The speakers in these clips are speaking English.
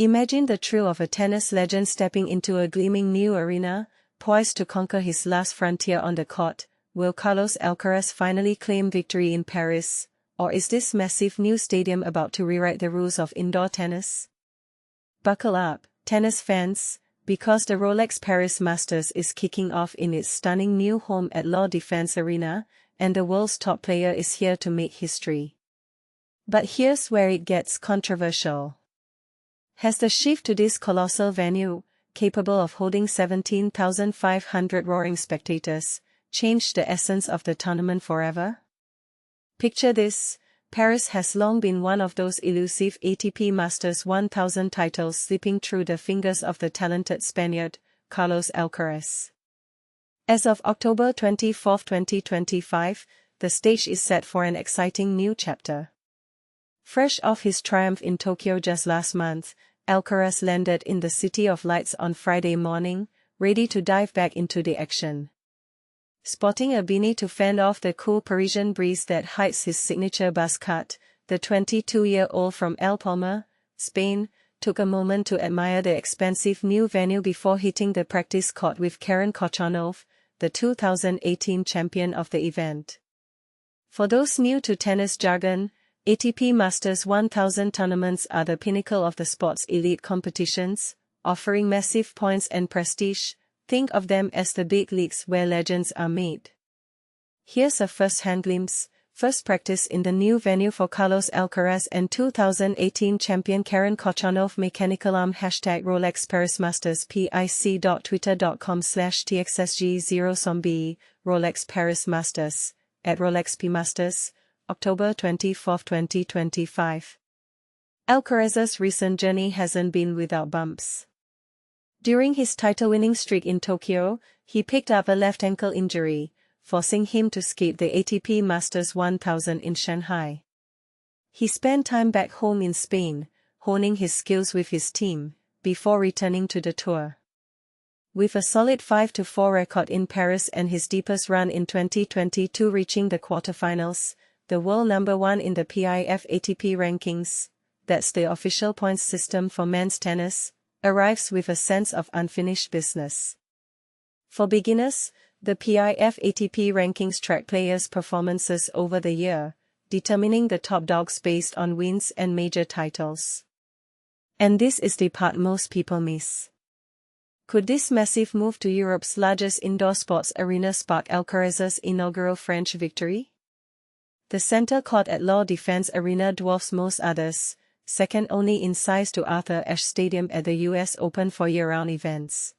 Imagine the thrill of a tennis legend stepping into a gleaming new arena, poised to conquer his last frontier on the court. Will Carlos Alcaraz finally claim victory in Paris, or is this massive new stadium about to rewrite the rules of indoor tennis? Buckle up, tennis fans, because the Rolex Paris Masters is kicking off in its stunning new home at Défense Arena, and the world's top player is here to make history. But here's where it gets controversial. Has the shift to this colossal venue, capable of holding 17,500 roaring spectators, changed the essence of the tournament forever? Picture this: Paris has long been one of those elusive ATP Masters 1000 titles slipping through the fingers of the talented Spaniard, Carlos Alcaraz. As of October 24, 2025, the stage is set for an exciting new chapter. Fresh off his triumph in Tokyo just last month, Alcaraz landed in the City of Lights on Friday morning, ready to dive back into the action. Sporting a beanie to fend off the cool Parisian breeze that hides his signature buzz cut, the 22-year-old from El Palma, Spain, took a moment to admire the expansive new venue before hitting the practice court with Karen Khachanov, the 2018 champion of the event. For those new to tennis jargon, ATP Masters 1000 tournaments are the pinnacle of the sport's elite competitions, offering massive points and prestige. Think of them as the big leagues where legends are made. Here's a first-hand glimpse: first practice in the new venue for Carlos Alcaraz and 2018 champion Karen Khachanov. Mechanical arm #Rolex Paris Masters pic.twitter.com/txsg0zombie Rolex Paris Masters @Rolex P Masters, October 24, 2025. Alcaraz's recent journey hasn't been without bumps. During his title-winning streak in Tokyo, he picked up a left ankle injury, forcing him to skip the ATP Masters 1000 in Shanghai. He spent time back home in Spain, honing his skills with his team, before returning to the tour. With a solid 5-4 record in Paris and his deepest run in 2022 reaching the quarterfinals, the world number 1 in the PIF ATP rankings, that's the official points system for men's tennis, arrives with a sense of unfinished business. For beginners, the PIF ATP rankings track players' performances over the year, determining the top dogs based on wins and major titles. And this is the part most people miss. Could this massive move to Europe's largest indoor sports arena spark Alcaraz's inaugural French victory? The center court at Défense Arena dwarfs most others, second only in size to Arthur Ashe Stadium at the US Open for year-round events.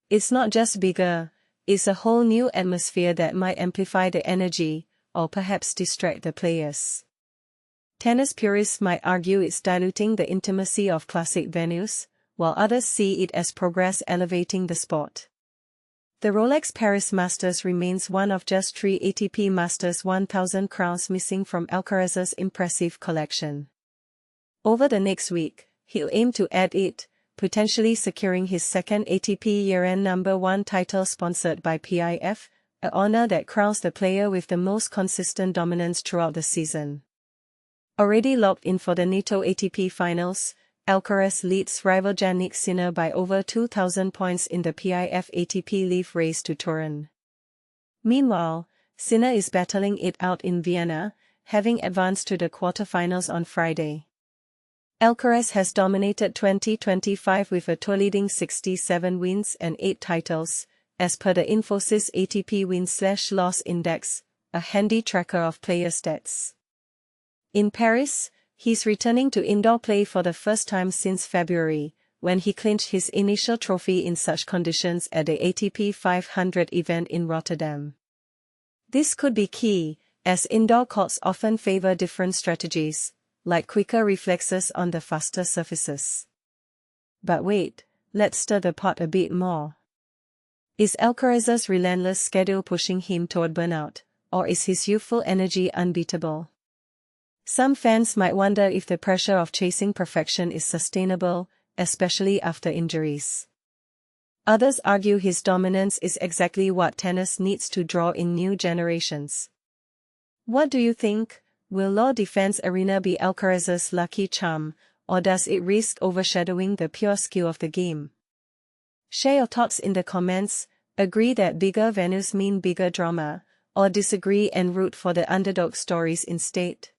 It's not just bigger, it's a whole new atmosphere that might amplify the energy, or perhaps distract the players. Tennis purists might argue it's diluting the intimacy of classic venues, while others see it as progress elevating the sport. The Rolex Paris Masters remains one of just 3 ATP Masters 1000 crowns missing from Alcaraz's impressive collection. Over the next week, he'll aim to add it, potentially securing his second ATP Year-End No. 1 title sponsored by PIF, an honor that crowns the player with the most consistent dominance throughout the season. Already locked in for the NATO ATP Finals, Alcaraz leads rival Jannik Sinner by over 2,000 points in the PIF ATP Leaf race to Turin. Meanwhile, Sinner is battling it out in Vienna, having advanced to the quarterfinals on Friday. Alcaraz has dominated 2025 with a tour-leading 67 wins and 8 titles, as per the Infosys ATP Win/Loss Index, a handy tracker of player stats. In Paris, he's returning to indoor play for the first time since February, when he clinched his initial trophy in such conditions at the ATP 500 event in Rotterdam. This could be key, as indoor courts often favor different strategies, like quicker reflexes on the faster surfaces. But wait, let's stir the pot a bit more. Is Alcaraz's relentless schedule pushing him toward burnout, or is his youthful energy unbeatable? Some fans might wonder if the pressure of chasing perfection is sustainable, especially after injuries. Others argue his dominance is exactly what tennis needs to draw in new generations. What do you think? Will Défense Arena be Alcaraz's lucky charm, or does it risk overshadowing the pure skill of the game? Share your thoughts in the comments, agree that bigger venues mean bigger drama, or disagree and root for the underdog stories instead.